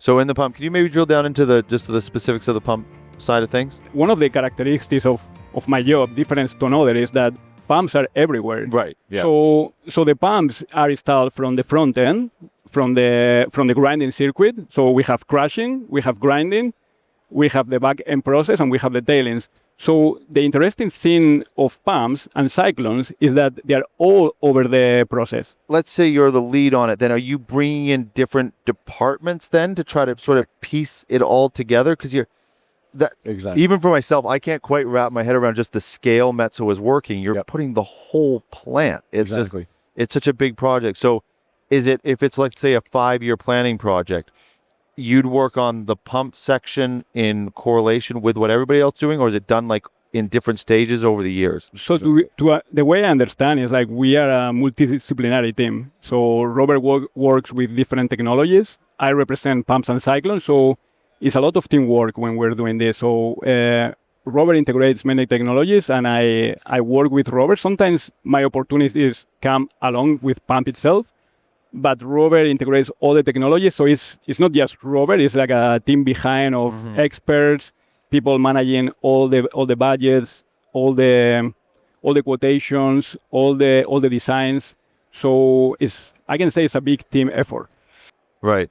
So in the pump, can you maybe drill down into the specifics of the pump side of things? One of the characteristics of my job, different to another, is that pumps are everywhere. Right. Yeah. So the pumps are installed from the front end, from the grinding circuit. So we have crushing, we have grinding, we have the back end process, and we have the tailings. So the interesting thing of pumps and cyclones is that they are all over the process. Let's say you're the lead on it. Then are you bringing in different departments then to try to sort of piece it all together? Because Exactly. Even for myself, I can't quite wrap my head around just the scale Metso is working. You're putting the whole plant. It's Exactly. It's such a big project. So is it, if it's like, say, a 5-year planning project, you'd work on the pump section in correlation with what everybody else is doing, or is it done like in different stages over the years? So the way I understand is like we are a multidisciplinary team. So Robert works with different technologies. I represent pumps and cyclones. So it's a lot of teamwork when we're doing this. So Robert integrates many technologies, and I work with Robert. Sometimes my opportunities come along with pump itself, but Robert integrates all the technologies. So it's not just Robert. It's like a team behind of experts, people managing all the budgets, all the quotations, all the designs. So I can say it's a big team effort. Right.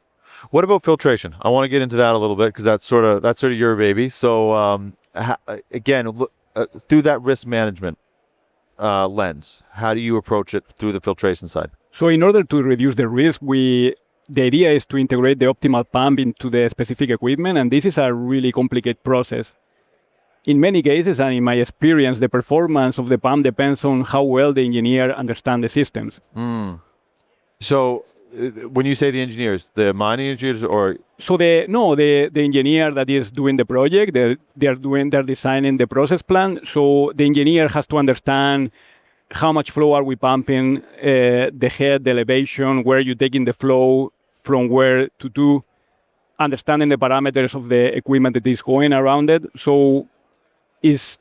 What about filtration? I want to get into that a little bit because that's sort of your baby. So again, through that risk management lens, how do you approach it through the filtration side? So in order to reduce the risk, the idea is to integrate the optimal pump into the specific equipment, and this is a really complicated process. In many cases, and in my experience, the performance of the pump depends on how well the engineer understands the systems. So when you say the engineers, the mining engineers, or so the engineer that is doing the project, they're designing the process plan. So the engineer has to understand how much flow are we pumping, the head, the elevation, where you're taking the flow, from where to do, understanding the parameters of the equipment that is going around it. So it's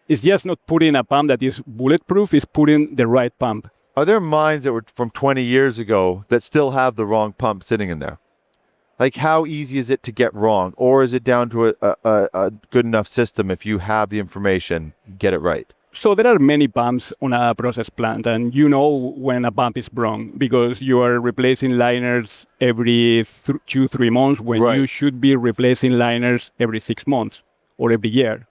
just not putting a pump that is bulletproof, it's putting the right pump. Are there mines that were from 20 years ago that still have the wrong pump sitting in there? Like, how easy is it to get wrong? Or is it down to a good enough system, if you have the information, get it right? So there are many pumps on a process plant, and you know when a pump is wrong because you are replacing liners every 2-3 months when you should be replacing liners every 6 months or every year.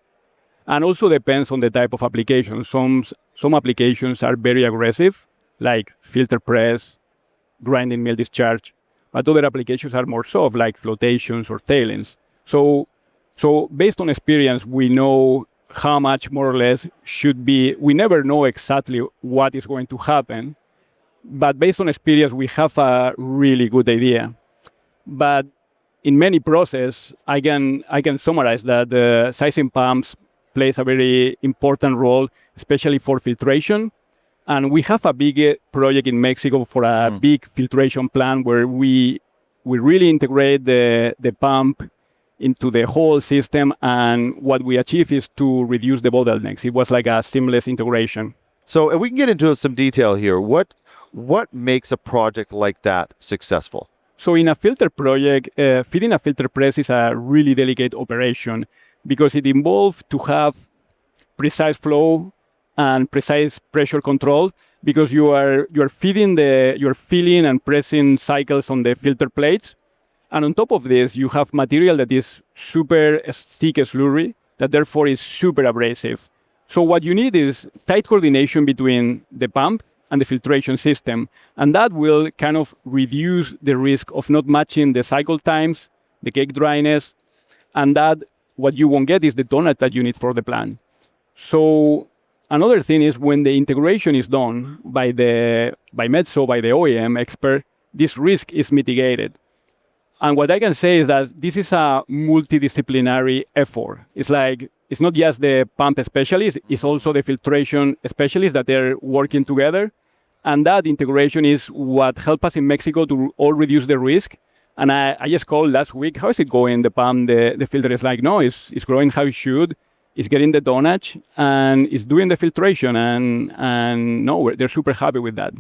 And also depends on the type of application. Some applications are very aggressive, like filter press, grinding mill discharge, but other applications are more soft, like flotations or tailings. So based on experience, we know how much more or less should be. We never know exactly what is going to happen, but based on experience, we have a really good idea. But in many processes, I can summarize that the sizing pumps plays a very important role, especially for filtration. And we have a big project in Mexico for a big filtration plant where we really integrate the pump into the whole system, and what we achieve is to reduce the bottlenecks. It was like a seamless integration. So, and we can get into some detail here. What makes a project like that successful? So in a filter project, feeding a filter press is a really delicate operation because it involves to have precise flow and precise pressure control, because you are feeding you're filling and pressing cycles on the filter plates. And on top of this, you have material that is super thick slurry, that therefore is super abrasive. So what you need is tight coordination between the pump and the filtration system. And that will kind of reduce the risk of not matching the cycle times, the cake dryness, and that what you won't get is the tonnage that you need for the plant. So another thing is when the integration is done by Metso, by the OEM expert, this risk is mitigated. And what I can say is that this is a multidisciplinary effort. It's like, it's not just the pump specialist, it's also the filtration specialists that they're working together. And that integration is what helped us in Mexico to all reduce the risk. And I just called last week, how is it going? The pump, the filter is like, no, it's growing how it should. It's getting the tonnage and it's doing the filtration. And no, they're super happy with that.